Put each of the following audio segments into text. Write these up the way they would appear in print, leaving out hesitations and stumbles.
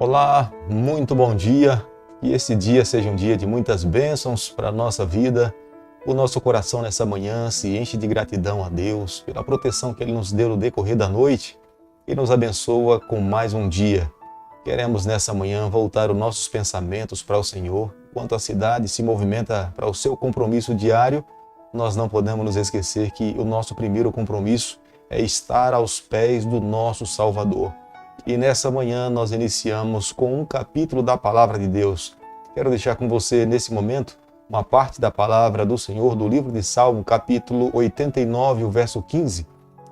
Olá, muito bom dia. Que esse dia seja um dia de muitas bênçãos para a nossa vida. O nosso coração nessa manhã se enche de gratidão a Deus pela proteção que Ele nos deu no decorrer da noite e nos abençoa com mais um dia. Queremos nessa manhã voltar os nossos pensamentos para o Senhor. Enquanto a cidade se movimenta para o seu compromisso diário, nós não podemos nos esquecer que o nosso primeiro compromisso é estar aos pés do nosso Salvador. E nessa manhã nós iniciamos com um capítulo da Palavra de Deus. Quero deixar com você nesse momento uma parte da Palavra do Senhor do livro de Salmo, capítulo 89, o verso 15,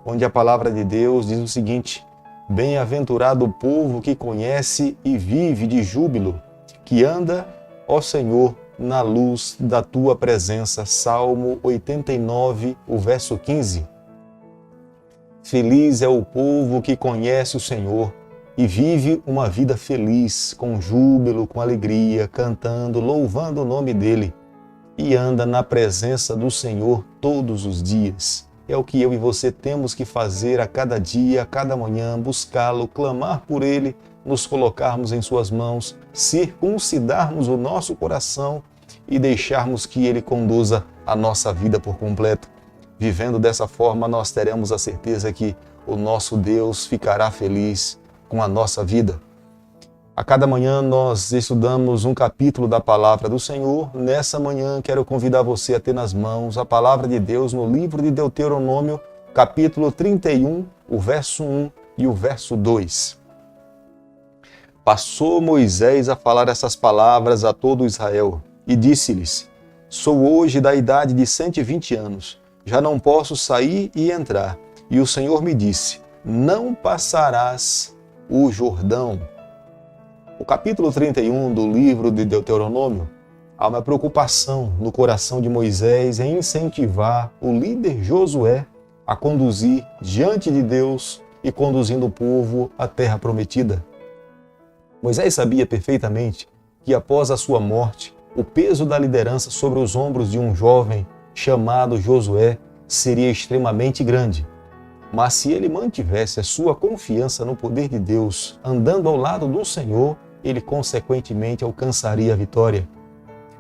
onde a Palavra de Deus diz o seguinte: Bem-aventurado o povo que conhece e vive de júbilo, que anda, ó Senhor, na luz da Tua presença. Salmo 89, o verso 15. Feliz é o povo que conhece o Senhor e vive uma vida feliz, com júbilo, com alegria, cantando, louvando o nome dEle, e anda na presença do Senhor todos os dias. É o que eu e você temos que fazer a cada dia, a cada manhã, buscá-lo, clamar por Ele, nos colocarmos em Suas mãos, circuncidarmos o nosso coração e deixarmos que Ele conduza a nossa vida por completo. Vivendo dessa forma, nós teremos a certeza que o nosso Deus ficará feliz com a nossa vida. A cada manhã nós estudamos um capítulo da Palavra do Senhor. Nessa manhã quero convidar você a ter nas mãos a Palavra de Deus no livro de Deuteronômio, capítulo 31, o verso 1 e o verso 2. Passou Moisés a falar essas palavras a todo Israel e disse-lhes: Sou hoje da idade de 120 anos, já não posso sair e entrar. E o Senhor me disse: Não passarás o Jordão. O capítulo 31 do livro de Deuteronômio, há uma preocupação no coração de Moisés em incentivar o líder Josué a conduzir diante de Deus e conduzindo o povo à terra prometida. Moisés sabia perfeitamente que após a sua morte, o peso da liderança sobre os ombros de um jovem chamado Josué seria extremamente grande. Mas se ele mantivesse a sua confiança no poder de Deus, andando ao lado do Senhor, ele consequentemente alcançaria a vitória.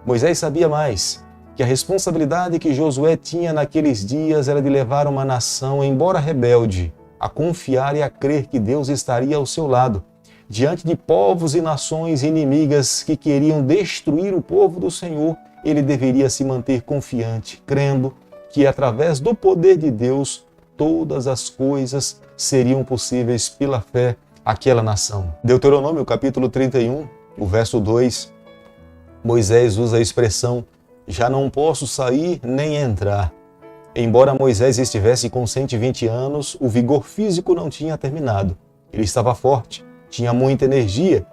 Moisés sabia mais, que a responsabilidade que Josué tinha naqueles dias era de levar uma nação, embora rebelde, a confiar e a crer que Deus estaria ao seu lado, diante de povos e nações inimigas que queriam destruir o povo do Senhor. Ele deveria se manter confiante, crendo que através do poder de Deus, todas as coisas seriam possíveis pela fé àquela nação. Deuteronômio capítulo 31, o verso 2, Moisés usa a expressão: já não posso sair nem entrar. Embora Moisés estivesse com 120 anos, o vigor físico não tinha terminado. Ele estava forte, tinha muita energia,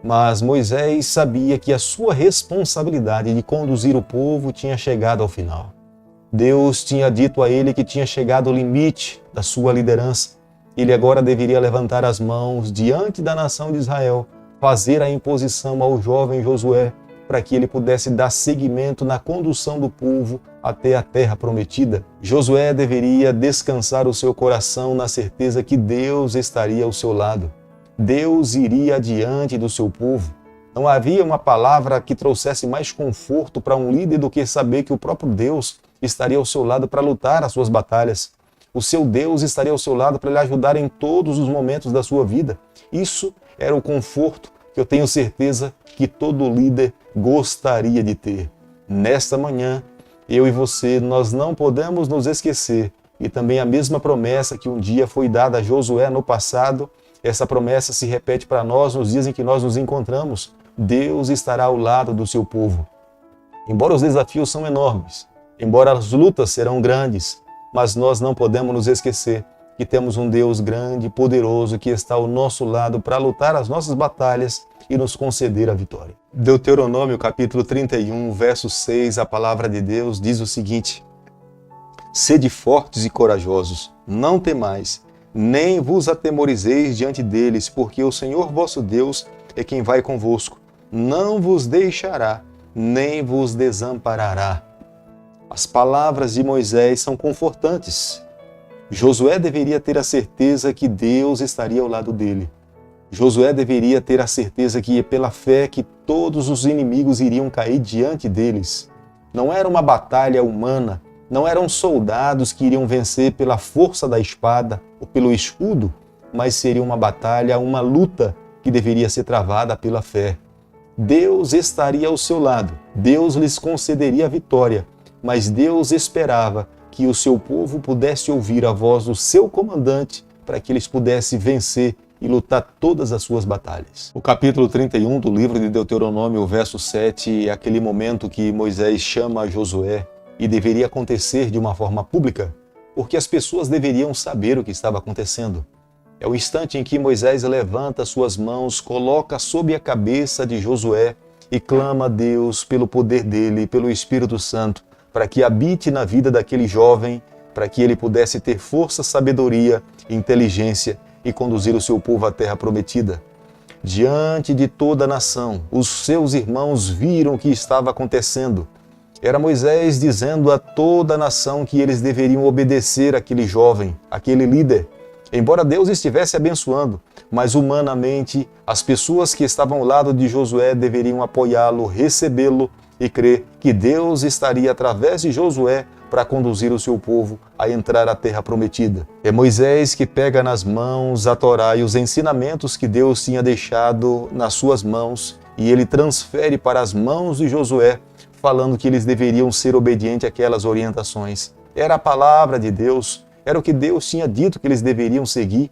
mas Moisés sabia que a sua responsabilidade de conduzir o povo tinha chegado ao final. Deus tinha dito a ele que tinha chegado ao limite da sua liderança. Ele agora deveria levantar as mãos diante da nação de Israel, fazer a imposição ao jovem Josué, para que ele pudesse dar seguimento na condução do povo até a terra prometida. Josué deveria descansar o seu coração na certeza que Deus estaria ao seu lado. Deus iria adiante do seu povo. Não havia uma palavra que trouxesse mais conforto para um líder do que saber que o próprio Deus estaria ao seu lado para lutar as suas batalhas. O seu Deus estaria ao seu lado para lhe ajudar em todos os momentos da sua vida. Isso era o conforto que eu tenho certeza que todo líder gostaria de ter. Nesta manhã, eu e você, nós não podemos nos esquecer, e também a mesma promessa que um dia foi dada a Josué no passado, essa promessa se repete para nós nos dias em que nós nos encontramos. Deus estará ao lado do seu povo. Embora os desafios são enormes, embora as lutas serão grandes, mas nós não podemos nos esquecer que temos um Deus grande e poderoso que está ao nosso lado para lutar as nossas batalhas e nos conceder a vitória. Deuteronômio capítulo 31, verso 6, a palavra de Deus diz o seguinte: Sede fortes e corajosos, não temais, nem vos atemorizeis diante deles, porque o Senhor vosso Deus é quem vai convosco, não vos deixará, nem vos desamparará. As palavras de Moisés são confortantes. Josué deveria ter a certeza que Deus estaria ao lado dele. Josué deveria ter a certeza que, pela fé, que todos os inimigos iriam cair diante deles. Não era uma batalha humana, não eram soldados que iriam vencer pela força da espada ou pelo escudo, mas seria uma batalha, uma luta que deveria ser travada pela fé. Deus estaria ao seu lado, Deus lhes concederia a vitória, mas Deus esperava que o seu povo pudesse ouvir a voz do seu comandante para que eles pudessem vencer e lutar todas as suas batalhas. O capítulo 31 do livro de Deuteronômio, o verso 7, é aquele momento que Moisés chama Josué e deveria acontecer de uma forma pública, porque as pessoas deveriam saber o que estava acontecendo. É o instante em que Moisés levanta suas mãos, coloca sob a cabeça de Josué e clama a Deus pelo poder dele, pelo Espírito Santo, para que habite na vida daquele jovem, para que ele pudesse ter força, sabedoria, inteligência e conduzir o seu povo à terra prometida. Diante de toda a nação, os seus irmãos viram o que estava acontecendo. Era Moisés dizendo a toda a nação que eles deveriam obedecer àquele jovem, àquele líder. Embora Deus estivesse abençoando, mas humanamente as pessoas que estavam ao lado de Josué deveriam apoiá-lo, recebê-lo e crer que Deus estaria através de Josué para conduzir o seu povo a entrar à terra prometida. É Moisés que pega nas mãos a Torá e os ensinamentos que Deus tinha deixado nas suas mãos e ele transfere para as mãos de Josué, falando que eles deveriam ser obedientes àquelas orientações. Era a palavra de Deus, era o que Deus tinha dito que eles deveriam seguir.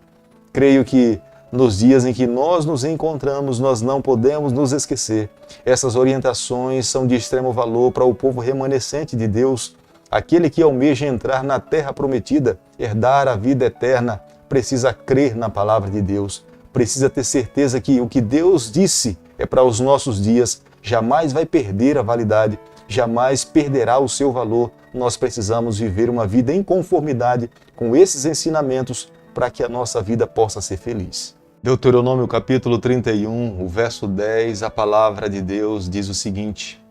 Creio que nos dias em que nós nos encontramos, nós não podemos nos esquecer. Essas orientações são de extremo valor para o povo remanescente de Deus. Aquele que almeja entrar na terra prometida, herdar a vida eterna, precisa crer na palavra de Deus. Precisa ter certeza que o que Deus disse é para os nossos dias, jamais vai perder a validade, jamais perderá o seu valor. Nós precisamos viver uma vida em conformidade com esses ensinamentos para que a nossa vida possa ser feliz. Deuteronômio capítulo 31, o verso 10, a palavra de Deus diz o seguinte: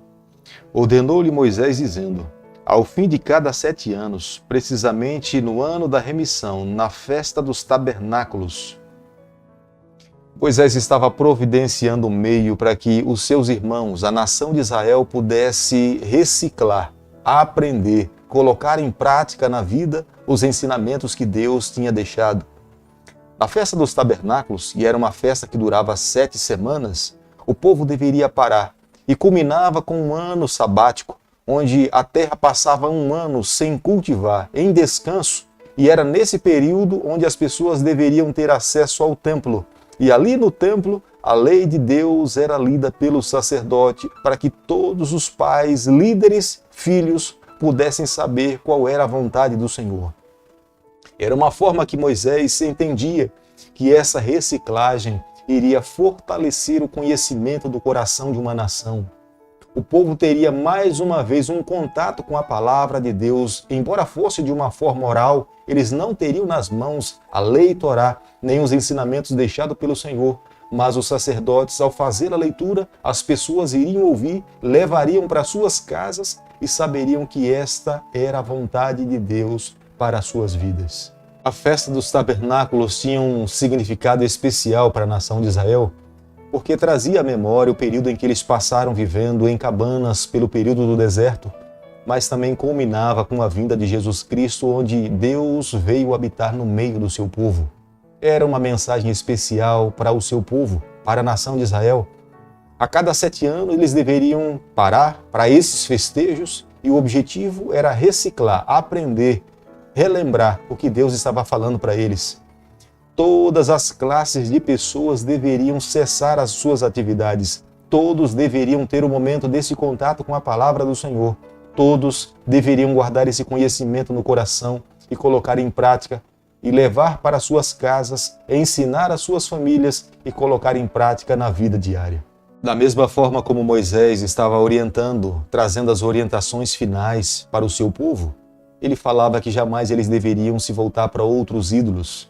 Ordenou-lhe Moisés dizendo: Ao fim de cada 7 anos, precisamente no ano da remissão, na festa dos tabernáculos, Moisés estava providenciando um meio para que os seus irmãos, a nação de Israel, pudesse reciclar, aprender, colocar em prática na vida os ensinamentos que Deus tinha deixado. Na festa dos tabernáculos, e era uma festa que durava 7 semanas, o povo deveria parar e culminava com um ano sabático, onde a terra passava um ano sem cultivar, em descanso, e era nesse período onde as pessoas deveriam ter acesso ao templo. E ali no templo, a lei de Deus era lida pelo sacerdote para que todos os pais, líderes, filhos, pudessem saber qual era a vontade do Senhor. Era uma forma que Moisés entendia que essa reciclagem iria fortalecer o conhecimento do coração de uma nação. O povo teria mais uma vez um contato com a palavra de Deus, embora fosse de uma forma oral, eles não teriam nas mãos a lei Torá, nem os ensinamentos deixados pelo Senhor, mas os sacerdotes, ao fazer a leitura, as pessoas iriam ouvir, levariam para suas casas e saberiam que esta era a vontade de Deus para as suas vidas. A festa dos tabernáculos tinha um significado especial para a nação de Israel, porque trazia à memória o período em que eles passaram vivendo em cabanas pelo período do deserto, mas também culminava com a vinda de Jesus Cristo, onde Deus veio habitar no meio do seu povo. Era uma mensagem especial para o seu povo, para a nação de Israel. A cada 7 anos eles deveriam parar para esses festejos e o objetivo era reciclar, aprender, relembrar o que Deus estava falando para eles. Todas as classes de pessoas deveriam cessar as suas atividades. Todos deveriam ter um momento desse contato com a palavra do Senhor. Todos deveriam guardar esse conhecimento no coração e colocar em prática e levar para suas casas, ensinar as suas famílias e colocar em prática na vida diária. Da mesma forma como Moisés estava orientando, trazendo as orientações finais para o seu povo, ele falava que jamais eles deveriam se voltar para outros ídolos.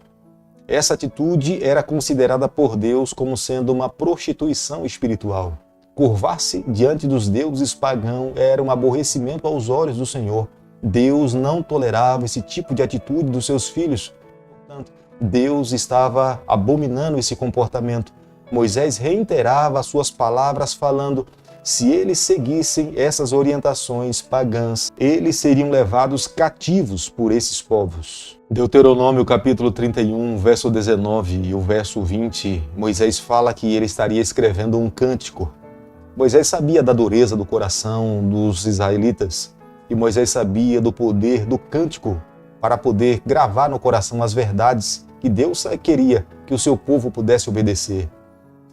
Essa atitude era considerada por Deus como sendo uma prostituição espiritual. Curvar-se diante dos deuses pagãos era um aborrecimento aos olhos do Senhor. Deus não tolerava esse tipo de atitude dos seus filhos. Portanto, Deus estava abominando esse comportamento. Moisés reiterava as suas palavras falando: se eles seguissem essas orientações pagãs, eles seriam levados cativos por esses povos. Deuteronômio capítulo 31, verso 19 e o verso 20, Moisés fala que ele estaria escrevendo um cântico. Moisés sabia da dureza do coração dos israelitas e Moisés sabia do poder do cântico para poder gravar no coração as verdades que Deus queria que o seu povo pudesse obedecer.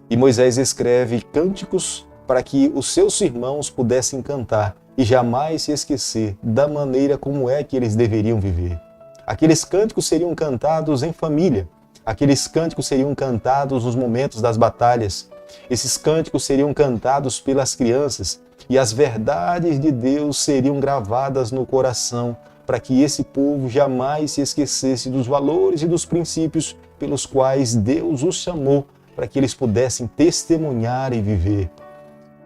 E Moisés escreve cânticos para que os seus irmãos pudessem cantar e jamais se esquecer da maneira como é que eles deveriam viver. Aqueles cânticos seriam cantados em família, aqueles cânticos seriam cantados nos momentos das batalhas, esses cânticos seriam cantados pelas crianças e as verdades de Deus seriam gravadas no coração para que esse povo jamais se esquecesse dos valores e dos princípios pelos quais Deus os chamou para que eles pudessem testemunhar e viver.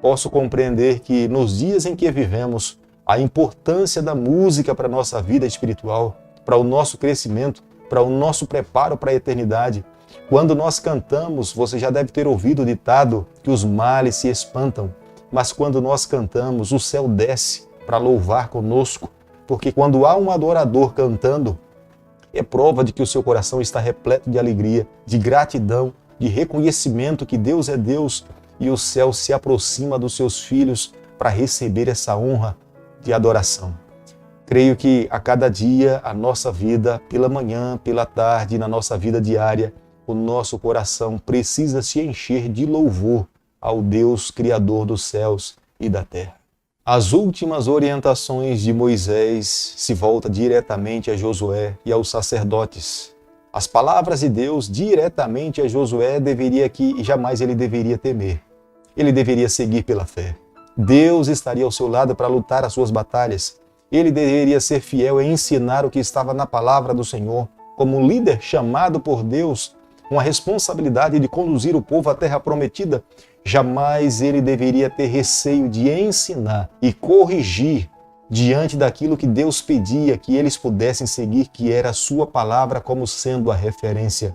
Posso compreender que nos dias em que vivemos, a importância da música para a nossa vida espiritual, para o nosso crescimento, para o nosso preparo para a eternidade. Quando nós cantamos, você já deve ter ouvido o ditado que os males se espantam, mas quando nós cantamos, o céu desce para louvar conosco, porque quando há um adorador cantando, é prova de que o seu coração está repleto de alegria, de gratidão, de reconhecimento que Deus é Deus e o céu se aproxima dos seus filhos para receber essa honra de adoração. Creio que a cada dia, a nossa vida, pela manhã, pela tarde, na nossa vida diária, o nosso coração precisa se encher de louvor ao Deus Criador dos céus e da terra. As últimas orientações de Moisés se voltam diretamente a Josué e aos sacerdotes. As palavras de Deus diretamente a Josué deveria que jamais ele deveria temer. Ele deveria seguir pela fé. Deus estaria ao seu lado para lutar as suas batalhas. Ele deveria ser fiel e ensinar o que estava na palavra do Senhor. Como um líder chamado por Deus, com a responsabilidade de conduzir o povo à terra prometida, jamais ele deveria ter receio de ensinar e corrigir diante daquilo que Deus pedia que eles pudessem seguir, que era a sua palavra como sendo a referência.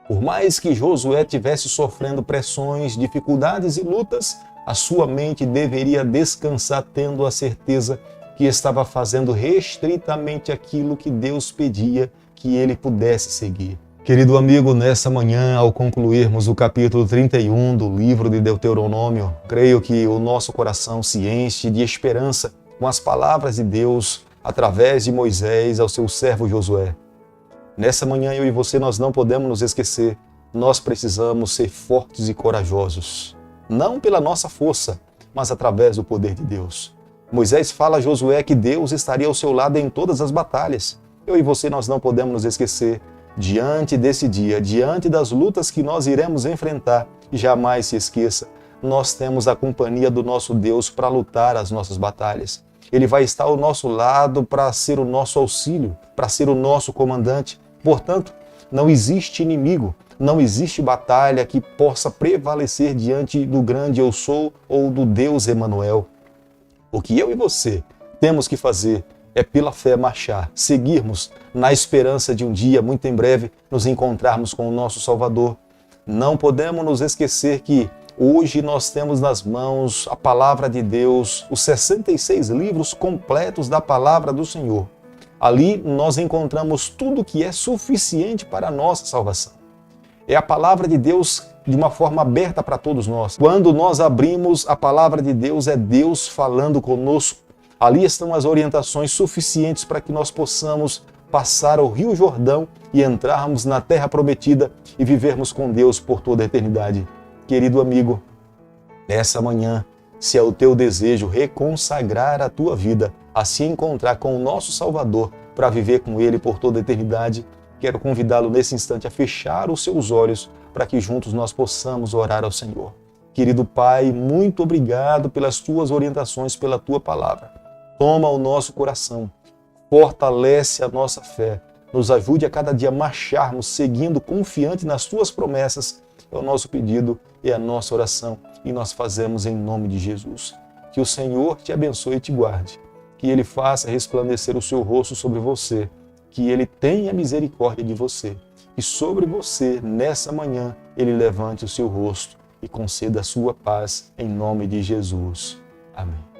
Por mais que Josué tivesse sofrendo pressões, dificuldades e lutas, a sua mente deveria descansar tendo a certeza que estava fazendo restritamente aquilo que Deus pedia que ele pudesse seguir. Querido amigo, nessa manhã, ao concluirmos o capítulo 31 do livro de Deuteronômio, creio que o nosso coração se enche de esperança com as palavras de Deus através de Moisés ao seu servo Josué. Nessa manhã, eu e você, nós não podemos nos esquecer, nós precisamos ser fortes e corajosos. Não pela nossa força, mas através do poder de Deus. Moisés fala a Josué que Deus estaria ao seu lado em todas as batalhas. Eu e você, nós não podemos nos esquecer. Diante desse dia, diante das lutas que nós iremos enfrentar, jamais se esqueça, nós temos a companhia do nosso Deus para lutar as nossas batalhas. Ele vai estar ao nosso lado para ser o nosso auxílio, para ser o nosso comandante. Portanto, não existe inimigo, não existe batalha que possa prevalecer diante do grande eu sou ou do Deus Emanuel. O que eu e você temos que fazer é pela fé marchar, seguirmos na esperança de um dia, muito em breve, nos encontrarmos com o nosso Salvador. Não podemos nos esquecer que hoje nós temos nas mãos a palavra de Deus, os 66 livros completos da palavra do Senhor. Ali nós encontramos tudo que é suficiente para a nossa salvação. É a palavra de Deus de uma forma aberta para todos nós. Quando nós abrimos a palavra de Deus, é Deus falando conosco. Ali estão as orientações suficientes para que nós possamos passar o Rio Jordão e entrarmos na terra prometida e vivermos com Deus por toda a eternidade. Querido amigo, nessa manhã, se é o teu desejo reconsagrar a tua vida, a se encontrar com o nosso Salvador para viver com Ele por toda a eternidade, quero convidá-lo nesse instante a fechar os seus olhos para que juntos nós possamos orar ao Senhor. Querido Pai, muito obrigado pelas tuas orientações, pela tua palavra. Toma o nosso coração, fortalece a nossa fé, nos ajude a cada dia marcharmos seguindo confiante nas tuas promessas. É o nosso pedido e a nossa oração e nós fazemos em nome de Jesus. Que o Senhor te abençoe e te guarde, que Ele faça resplandecer o seu rosto sobre você, que Ele tenha misericórdia de você que sobre você, nessa manhã, Ele levante o seu rosto e conceda a sua paz em nome de Jesus. Amém.